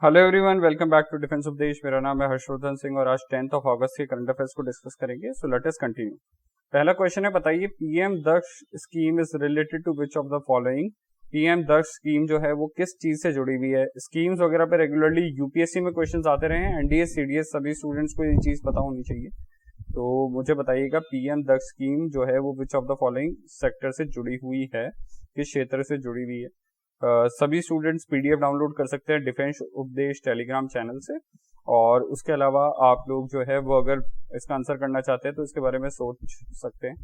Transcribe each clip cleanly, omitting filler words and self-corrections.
Hello everyone, welcome back to defence Updesh. मेरा नाम है हर्षवर्धन सिंह और आज 10 अगस्त के करंट अफेयर्स को डिस्कस करेंगे। So let us continue. पहला क्वेश्चन है, बताइए PM Daksh scheme is related to which of the following. PM Daksh scheme जो है वो किस चीज से जुड़ी हुई है। स्कीम्स वगैरह पे रेगुलरली यूपीएससी में क्वेश्चंस आते रहे हैं, एनडीए सीडीएस सभी स्टूडेंट्स को ये चीज पता होनी चाहिए। तो मुझे बताइएगा पीएम दक्ष स्कीम जो है वो विच ऑफ द फॉलोइंग सेक्टर से जुड़ी हुई है, किस क्षेत्र से जुड़ी हुई है। सभी स्टूडेंट्स पीडीएफ डाउनलोड कर सकते हैं डिफेंस उपदेश टेलीग्राम चैनल से, और उसके अलावा आप लोग जो है वो अगर इसका आंसर करना चाहते हैं तो इसके बारे में सोच सकते हैं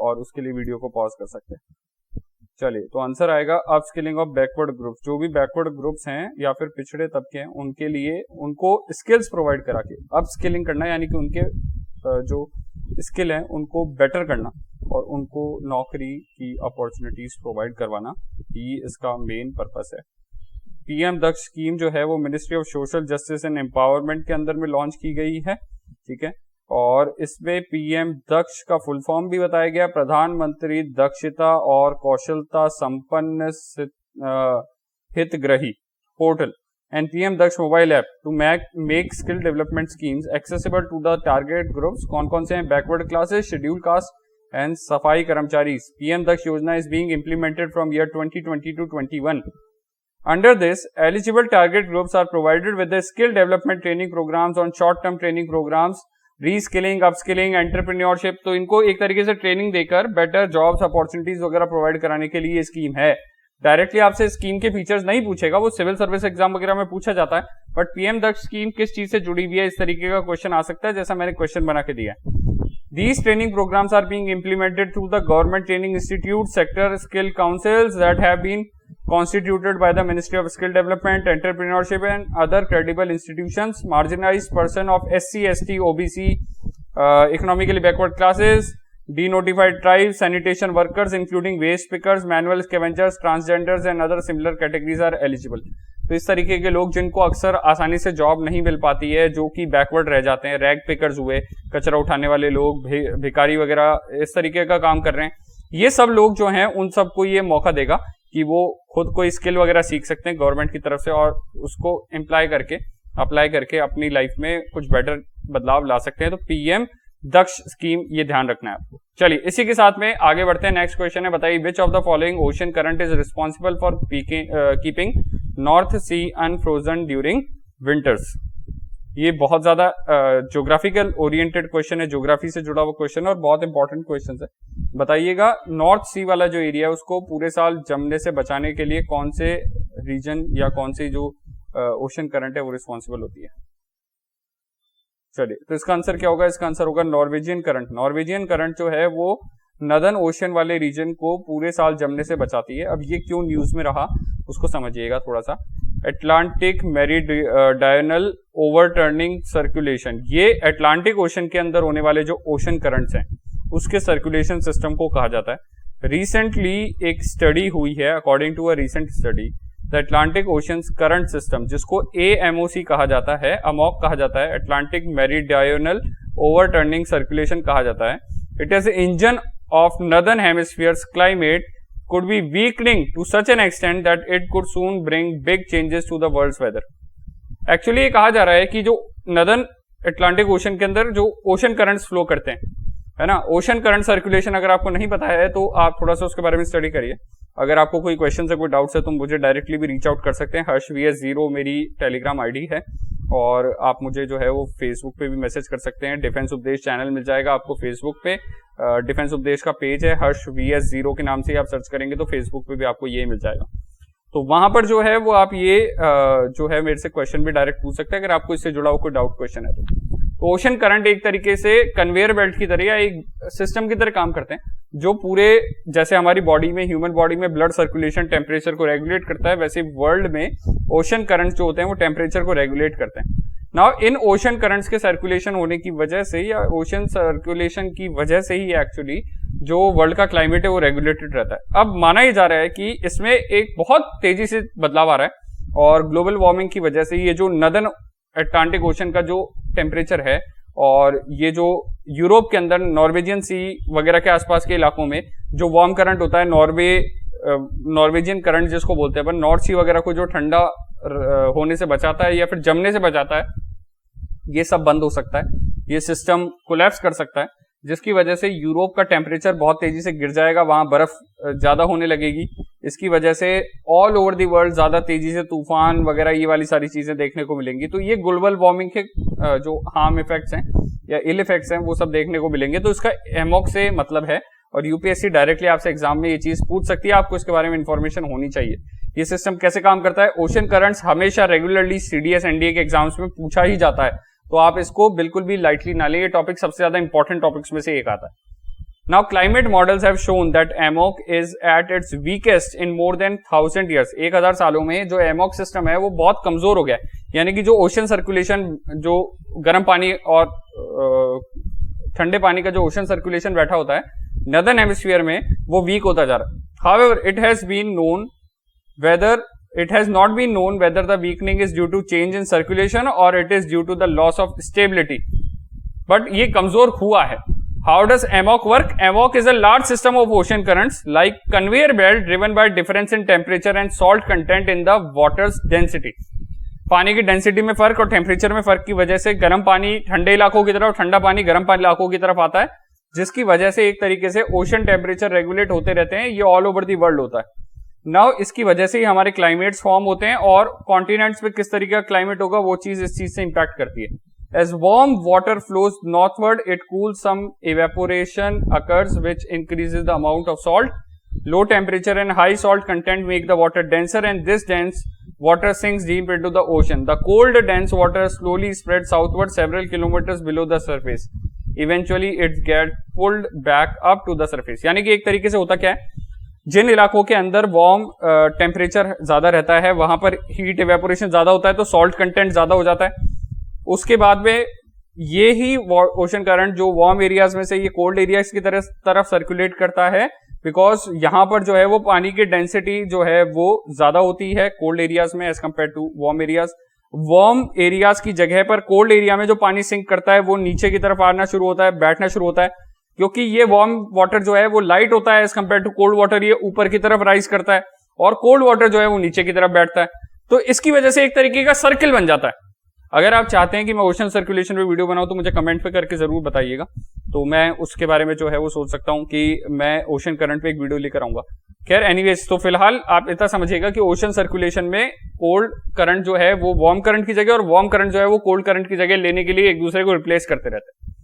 और उसके लिए वीडियो को पॉज कर सकते हैं। चलिए, तो आंसर आएगा अपस्किलिंग ऑफ बैकवर्ड ग्रुप्स। जो भी बैकवर्ड ग्रुप्स हैं या फिर पिछड़े तबके हैं उनके लिए उनको स्किल्स प्रोवाइड करा के अपस्किलिंग करना, यानी कि उनके जो स्किल है उनको बेटर करना और उनको नौकरी की अपॉर्चुनिटीज प्रोवाइड करवाना, ये इसका मेन पर्पस है। पीएम दक्ष स्कीम जो है वो ministry of social justice and empowerment के अंदर में लॉन्च की गई है, ठीक है। और इसमें पीएम दक्ष का फुल फॉर्म भी बताया गया, प्रधानमंत्री दक्षता और कौशलता संपन्न हितग्राही portal and PM Daksh mobile app to make skill development schemes accessible to the target groups. कौन कौन से हैं? Backward classes, schedule caste and सफाई कर्मचारी। PM Daksh योजना is being implemented from year 2020 to 21. Under this, eligible target groups are provided with the skill development training programs on short-term training programs, reskilling, upskilling, entrepreneurship. तो इनको एक तरीके से training देकर better jobs opportunities वगैरह provide कराने के लिए ये स्कीम है। डायरेक्टली आपसे स्कीम के फीचर्स नहीं पूछेगा, वो सिविल सर्विस एग्जाम वगैरह में पूछा जाता है, बट पीएम दक्ष स्कीम किस चीज से जुड़ी हुई है, इस तरीके का क्वेश्चन आ सकता है जैसा मैंने क्वेश्चन बना के दिया है। These training programs are being implemented through the government training institute, sector skill councils that have been constituted by the Ministry of Skill Development, Entrepreneurship and other credible institutions. Marginalized person of SC, ST, OBC, economically backward classes, denotified tribes, sanitation workers including waste pickers, manual scavengers, transgenders and other similar categories are eligible. तो इस तरीके के लोग जिनको अक्सर आसानी से job नहीं मिल पाती है, जो कि बैकवर्ड रह जाते हैं, रैग पिकर्स हुए, कचरा उठाने वाले लोग, भिखारी वगैरह इस तरीके का काम कर रहे हैं, ये सब लोग जो हैं उन सबको ये मौका देगा कि वो खुद कोई स्किल वगैरह सीख सकते हैं गवर्नमेंट की तरफ से और उसको अप्लाई करके अपनी लाइफ में कुछ बेटर बदलाव ला सकते हैं। तो पीएम दक्ष स्कीम, ये ध्यान रखना है आपको। चलिए, इसी के साथ में आगे बढ़ते हैं। नेक्स्ट क्वेश्चन है, बताइए which of the following ocean current is responsible for keeping North Sea unfrozen during winters. ये बहुत ज्यादा ज्योग्राफिकल ओरिएंटेड क्वेश्चन है, ज्योग्राफी से जुड़ा हुआ क्वेश्चन है और बहुत इंपॉर्टेंट क्वेश्चन है। बताइएगा नॉर्थ सी वाला जो एरिया है उसको पूरे साल जमने से बचाने के लिए कौन से रीजन या कौन सी जो ओशन करंट है वो रिस्पॉन्सिबल होती है। चलिए, तो इसका आंसर क्या होगा? इसका आंसर होगा नॉर्वेजियन करंट। नॉर्वेजियन करंट जो है वो नदर्न ओशन वाले रीजन को पूरे साल जमने से बचाती है। अब ये क्यों न्यूज में रहा उसको समझिएगा थोड़ा सा। अटलांटिक मेरीडायनल ओवरटर्निंग सर्कुलेशन, ये अटलांटिक ओशन के अंदर होने वाले जो ओशन करंट्स हैं उसके सर्कुलेशन सिस्टम को कहा जाता है। रिसेंटली एक स्टडी हुई है, according to a recent study, the Atlantic oceans current system, जिसको AMOC कहा जाता है, अमोक कहा जाता है, अटलांटिक मेरीडायनल ओवरटर्निंग सर्कुलेशन कहा जाता है। It is engine of northern hemispheres climate could be weakening to such an extent that it could soon bring big changes to the world's weather. Actually ये कहा जा रहा है कि जो नदर्न अटलांटिक ओशन के अंदर जो ओशन करंट्स फ्लो करते हैं, है ना, ओशन करंट सर्कुलेशन अगर आपको नहीं पता है तो आप थोड़ा सा उसके बारे में स्टडी करिए। अगर आपको कोई क्वेश्चन है, कोई डाउट्स है तो मुझे डायरेक्टली भी रीच आउट कर सकते हैं। HershVS0 मेरी टेलीग्राम आईडी है और आप मुझे जो है वो फेसबुक पे भी मैसेज कर सकते हैं। डिफेंस उपदेश चैनल मिल जाएगा आपको फेसबुक पे, डिफेंस उपदेश का पेज है HershVS0 के नाम से ही आप सर्च करेंगे तो फेसबुक पे भी आपको ये मिल जाएगा। तो वहां पर जो है वो आप ये जो है मेरे से क्वेश्चन भी डायरेक्ट पूछ सकते हैं अगर आपको इससे जुड़ा हुआ कोई डाउट क्वेश्चन है तो ओशन करंट एक तरीके से कन्वेयर बेल्ट की तरह या एक सिस्टम की तरह काम करते हैं, जो पूरे जैसे हमारी बॉडी में, ह्यूमन बॉडी में ब्लड सर्कुलेशन टेम्परेचर को रेगुलेट करता है, वैसे वर्ल्ड में ओशन करंट्स जो होते हैं वो टेम्परेचर को रेगुलेट करते हैं। नाउ इन ओशन करंट्स के सर्कुलेशन होने की वजह से या ओशन सर्कुलेशन की वजह से ही एक्चुअली जो वर्ल्ड का क्लाइमेट है वो रेगुलेटेड रहता है। अब माना ही जा रहा है कि इसमें एक बहुत तेजी से बदलाव आ रहा है और ग्लोबल वार्मिंग की वजह से ये जो नदर्न अटलांटिक ओशन का जो टेम्परेचर है और ये जो यूरोप के अंदर नॉर्वेजियन सी वगैरह के आसपास के इलाकों में जो वार्म करंट होता है, नॉर्वेजियन करंट जिसको बोलते हैं अपन, नॉर्थ सी वगैरह को जो ठंडा होने से बचाता है या फिर जमने से बचाता है, ये सब बंद हो सकता है, ये सिस्टम कोलैप्स कर सकता है, जिसकी वजह से यूरोप का टेम्परेचर बहुत तेजी से गिर जाएगा, वहां बर्फ ज्यादा होने लगेगी। इसकी वजह से ऑल ओवर द वर्ल्ड ज्यादा तेजी से तूफान वगैरह ये वाली सारी चीजें देखने को मिलेंगी। तो ये ग्लोबल वार्मिंग के जो हार्म इफेक्ट्स हैं या इल इफेक्ट्स हैं वो सब देखने को मिलेंगे। तो इसका एमॉक से मतलब है, और यूपीएससी डायरेक्टली आपसे एग्जाम में ये चीज पूछ सकती है, आपको इसके बारे में इंफॉर्मेशन होनी चाहिए। ये सिस्टम कैसे काम करता है? ओशन करंट्स हमेशा रेगुलरली सीडीएस एनडीए के एग्जाम्स में पूछा ही जाता है, तो आप इसको बिल्कुल भी लाइटली ना लें। ये टॉपिक सबसे ज्यादा इंपॉर्टेंट टॉपिक्स में से एक आता है। Now climate models have shown that amok is at its weakest in more than 1000 years. 1000 सालों में जो एमॉक सिस्टम है वो बहुत कमजोर हो गया है, यानी कि जो ओशन सर्कुलेशन, जो गर्म पानी और ठंडे पानी का जो ओशन सर्कुलेशन बैठा होता है नॉर्दर्न हेमिस्फीयर में, वो वीक होता जा रहा है। However it has been known whether it has not been known whether the weakening is due to change in circulation or it is due to the loss of stability, but ये कमजोर हुआ है। How does AMOC work? AMOC is a large system of ocean currents like conveyor belt driven by difference in temperature and salt content in the water's density. पानी की density में फर्क और temperature में फर्क की वजह से गर्म पानी ठंडे इलाकों की तरफ, ठंडा पानी गर्म पानी इलाकों की तरफ आता है, जिसकी वजह से एक तरीके से ओशन टेम्परेचर रेगुलेट होते रहते हैं। ये ऑल ओवर दी वर्ल्ड होता है। नाउ इसकी वजह से ही हमारे क्लाइमेट्स फॉर्म होते हैं, और कॉन्टिनेंट्स पे किस तरीके का क्लाइमेट होगा वो चीज इस चीज से इंपैक्ट करती है। As warm water flows northward it cools, some evaporation occurs which increases the amount of salt. Low temperature and high salt content make the water denser and this dense water sinks deep into the ocean. The cold dense water slowly spreads southward several kilometers below the surface. Eventually it gets pulled back up to the surface. यानी कि एक तरीके से होता क्या है, जिन इलाकों के अंदर वार्म टेम्परेचर ज्यादा रहता है वहां पर हीट इवेपोरेशन ज्यादा होता है, तो सॉल्ट कंटेंट ज्यादा हो जाता है। उसके बाद में ये ही ओशन करंट जो वार्म एरियाज में से ये कोल्ड एरियाज की तरफ सर्कुलेट करता है, बिकॉज यहां पर जो है वो पानी की डेंसिटी जो है वो ज्यादा होती है कोल्ड एरियाज में as compare to warm areas. Warm areas की जगह पर कोल्ड एरिया में जो पानी सिंक करता है वो नीचे की तरफ आना शुरू होता है, बैठना शुरू होता है, क्योंकि ये वार्म वाटर जो है वो लाइट होता है as compare to cold water. ये ऊपर की तरफ राइज करता है और कोल्ड वाटर जो है वो नीचे की तरफ बैठता है। तो इसकी वजह से एक तरीके का सर्किल बन जाता है। अगर आप चाहते हैं कि मैं ओशन सर्कुलेशन पे वीडियो बनाऊं तो मुझे कमेंट पे करके जरूर बताइएगा, तो मैं उसके बारे में जो है वो सोच सकता हूं कि मैं ओशन करंट पे एक वीडियो लेकर आऊंगा। खैर एनीवेज, तो फिलहाल आप इतना समझिएगा कि ओशन सर्कुलेशन में कोल्ड करंट जो है वो वार्म करंट की जगह और वार्म करंट जो है वो कोल्ड करंट की जगह लेने के लिए एक दूसरे को रिप्लेस करते रहते हैं।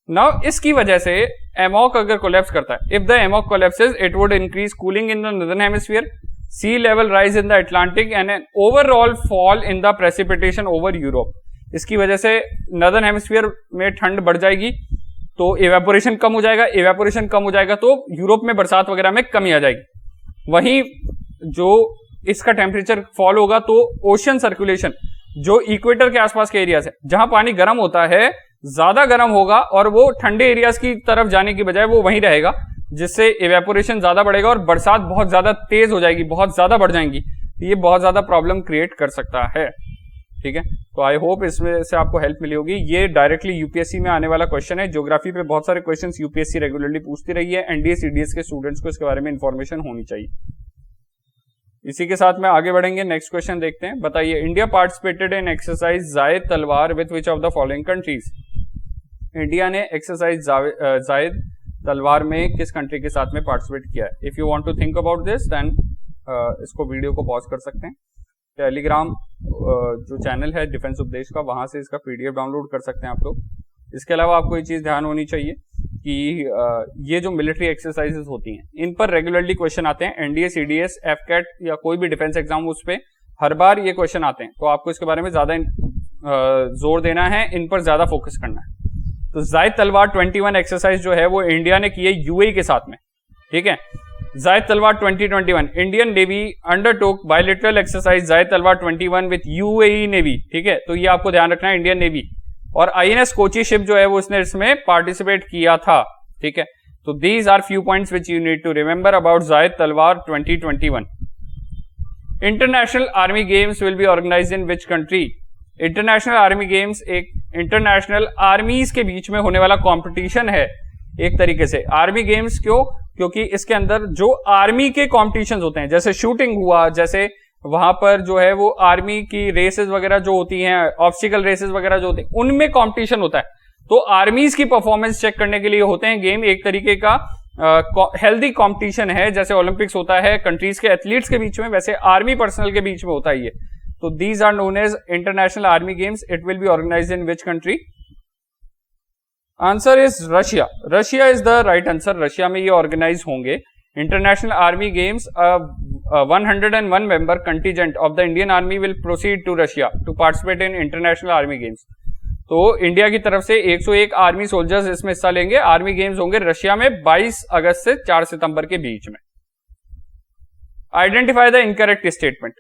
नाउ इसकी वजह से एमॉक अगर कोलैप्स करता है, if the amok collapses it would increase cooling in the northern hemisphere, sea level rise in the Atlantic and an overall fall in the precipitation over Europe. इसकी वजह से नॉर्दर्न हेमिस्फीयर में ठंड बढ़ जाएगी, तो इवेपोरेशन कम हो जाएगा, इवेपोरेशन कम हो जाएगा तो यूरोप में बरसात वगैरह में कमी आ जाएगी। वहीं जो इसका टेम्परेचर फॉल होगा तो ओशन सर्कुलेशन जो इक्वेटर के आसपास के एरियाज है जहां पानी गर्म होता है ज्यादा गर्म होगा और वो ठंडे एरियाज की तरफ जाने की बजाय वो वहीं रहेगा, जिससे इवेपोरेशन ज्यादा बढ़ेगा और बरसात बहुत ज्यादा तेज हो जाएगी, बहुत ज्यादा बढ़ जाएंगी। ये बहुत ज्यादा प्रॉब्लम क्रिएट कर सकता है। ठीक है, तो आई होप इसमें से आपको हेल्प मिली होगी। ये डायरेक्टली यूपीएससी में आने वाला क्वेश्चन है। ज्योग्राफी पे बहुत सारे क्वेश्चंस यूपीएससी रेगुलरली पूछती रही है, एनडीए सीडीएस के स्टूडेंट्स को इसके बारे में इंफॉर्मेशन होनी चाहिए। इसी के साथ में आगे बढ़ेंगे, नेक्स्ट क्वेश्चन देखते हैं। बताइए, इंडिया पार्टिसिपेटेड इन एक्सरसाइज जायद तलवार with which of the following countries. India ने एक्सरसाइज जायद तलवार में किस कंट्री के साथ में पार्टिसिपेट किया है। If you want to think about this then इसको वीडियो को पॉज कर सकते हैं। टेलीग्राम जो चैनल है डिफेंस उपदेश का, वहां से इसका पीडीएफ डाउनलोड कर सकते हैं आप लोग। इसके अलावा आपको ये चीज ध्यान होनी चाहिए कि ये जो मिलिट्री एक्सरसाइजेस होती हैं इन पर रेगुलरली क्वेश्चन आते हैं। एनडीए सीडीएस एफकेट या कोई भी डिफेंस एग्जाम उस पर हर बार ये क्वेश्चन आते हैं, तो आपको इसके बारे में ज्यादा जोर देना है, इन पर ज्यादा फोकस करना है। तो जायद तलवार 21 एक्सरसाइज जो है वो इंडिया ने की है यूएई के साथ में। ठीक है, जायद Talwar 2021 Indian navy अंडरटोक bilateral exercise जायद तलवार 21 विद यूएई नेवी। ठीक है, तो ये आपको ध्यान रखना है, इंडियन नेवी और आईएनएस कोची शिप जो है वो उसने इसमें पार्टिसिपेट किया था। ठीक है, तो these are few points which you need to remember about Zayed Talwar 2021। International army games will be organized in which country. International army games एक इंटरनेशनल आर्मीज के बीच में होने वाला कंपटीशन है एक तरीके से। आर्मी गेम्स क्यों? क्योंकि इसके अंदर जो आर्मी के कॉम्पिटिशन होते हैं, जैसे शूटिंग हुआ, जैसे वहां पर जो है वो आर्मी की रेसेस वगैरह जो होती हैं, ऑब्स्टिकल रेसेस वगैरह जो होती हैं, उनमें कंपटीशन होता है। तो आर्मीज की परफॉर्मेंस चेक करने के लिए होते हैं गेम, एक तरीके का हेल्दी कंपटीशन है। जैसे ओलंपिक्स होता है कंट्रीज के एथलीट्स के बीच में, वैसे आर्मी पर्सनल के बीच में होता है ये। तो these are known as international army games. It will be organized in which country? Answer is Russia. Russia is the right answer. Russia में ये ऑर्गेनाइज होंगे international army games. 101 member contingent of the Indian Army will proceed to Russia to participate in international army games. तो India की तरफ से 101 army soldiers इसमें हिस्सा लेंगे। आर्मी गेम्स होंगे रशिया में 22 अगस्त से 4 सितंबर के बीच में। Identify the incorrect statement.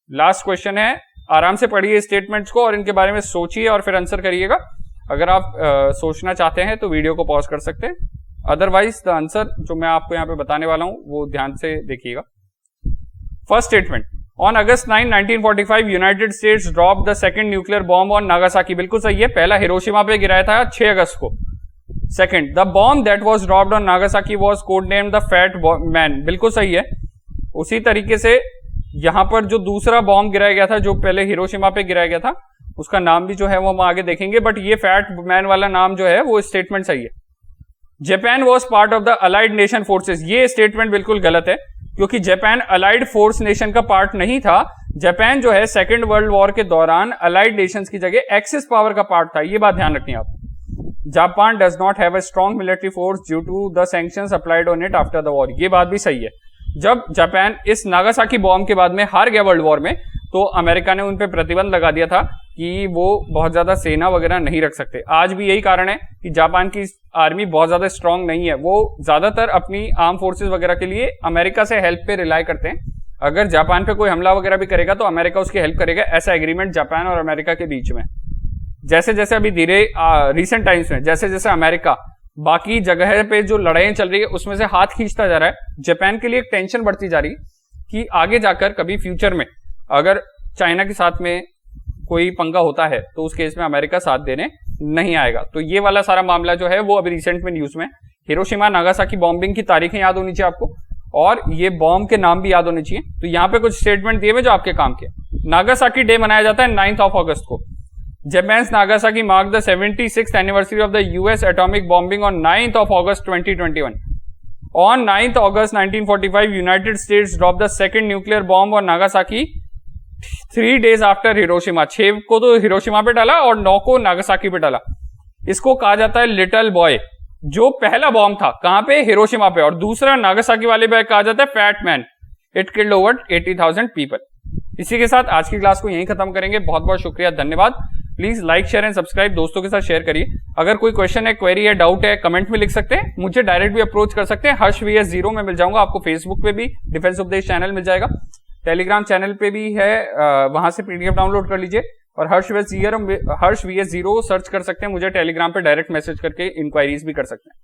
Last question है, आराम से पढ़िए स्टेटमेंट्स को और इनके बारे में सोचिए और फिर आंसर करिएगा। अगर आप सोचना चाहते हैं तो वीडियो को पॉज कर सकते हैं, अदरवाइज द आंसर जो मैं आपको यहाँ पे बताने वाला हूं वो ध्यान से देखिएगा। First statement, on August 9, 1945 United states drop the second nuclear bomb on Nagasaki. बिल्कुल सही है, पहला हिरोशिमा पे गिराया था 6 अगस्त को। Second, the bomb that was dropped on Nagasaki was code named the fat man. बिल्कुल सही है। उसी तरीके से यहां पर जो दूसरा बॉम्ब गिराया गया था, जो पहले हिरोशिमा पे गिराया गया था, उसका नाम भी जो है वो हम आगे देखेंगे, बट ये फैट मैन वाला नाम जो है वो स्टेटमेंट सही है। Japan was part of the allied nation forces. ये स्टेटमेंट बिल्कुल गलत है, क्योंकि जापान अलाइड फोर्स नेशन का पार्ट नहीं था। जापान जो है सेकेंड वर्ल्ड वॉर के दौरान अलाइड नेशंस की जगह एक्सिस पावर का पार्ट था। ये बात ध्यान रखनी है आप। Japan does not have a strong military force due to the sanctions applied on it after the war. ये बात भी सही है। जब जापान इस नागासाकी बॉम्ब के बाद में हार गया वर्ल्ड वॉर में, तो अमेरिका ने उन पे प्रतिबंध लगा दिया था कि वो बहुत ज्यादा सेना वगैरह नहीं रख सकते। आज भी यही कारण है कि जापान की आर्मी बहुत ज्यादा स्ट्रांग नहीं है। वो ज्यादातर अपनी आर्म फोर्सेस वगैरह के लिए अमेरिका से हेल्प पे रिलाई करते हैं। अगर जापान पे कोई हमला वगैरह भी करेगा तो अमेरिका उसकी हेल्प करेगा। ऐसा एग्रीमेंट जापान और अमेरिका के बीच में। जैसे जैसे अभी रिसेंट टाइम्स में जैसे जैसे अमेरिका बाकी जगह पे जो लड़ाइयां चल रही है उसमें से हाथ खींचता जा रहा है, जापान के लिए एक टेंशन बढ़ती जा रही है कि आगे जाकर कभी फ्यूचर में अगर चाइना के साथ में कोई पंगा होता है तो उस केस में अमेरिका साथ देने नहीं आएगा। तो ये वाला सारा मामला जो है वो अभी रिसेंट में न्यूज में। हिरोशिमा नागासाकी बॉम्बिंग की तारीखें याद होनी चाहिए आपको, और ये बॉम्ब के नाम भी याद होने चाहिए। तो यहाँ पे कुछ स्टेटमेंट दिए हुए जो आपके काम के। नागासाकी डे मनाया जाता है 9 अगस्त को। Japan's Nagasaki marked the 76th anniversary of the US atomic bombing on 9th of August 2021. On 9th August 1945, United States dropped the second nuclear bomb on Nagasaki 3 days after Hiroshima. 6 को तो Hiroshima पे डाला और 9 को Nagasaki पे डाला। इसको कहा जाता है लिटिल बॉय। जो पहला बॉम्ब था कहां पे? हिरोशिमा पे। और दूसरा नागासाकी वाले पे कहा जाता है fat man. It killed over 80,000 people. इसी के साथ आज की क्लास को यहीं खत्म करेंगे। बहुत बहुत शुक्रिया, धन्यवाद। Please like share and subscribe, दोस्तों के साथ शेयर करिए। अगर कोई क्वेश्चन है, क्वेरी है, डाउट है, कमेंट में लिख सकते हैं। मुझे डायरेक्ट भी अप्रोच कर सकते हैं। हर्ष VS0 में मिल जाऊंगा आपको। फेसबुक पे भी डिफेंस उपदेश चैनल मिल जाएगा। टेलीग्राम चैनल पे भी है, वहां से PDF डाउनलोड कर लीजिए। और हर्ष VS0 सर्च कर सकते हैं। मुझे टेलीग्राम पे डायरेक्ट मैसेज करके इंक्वायरीज भी कर सकते हैं।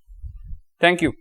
Thank you.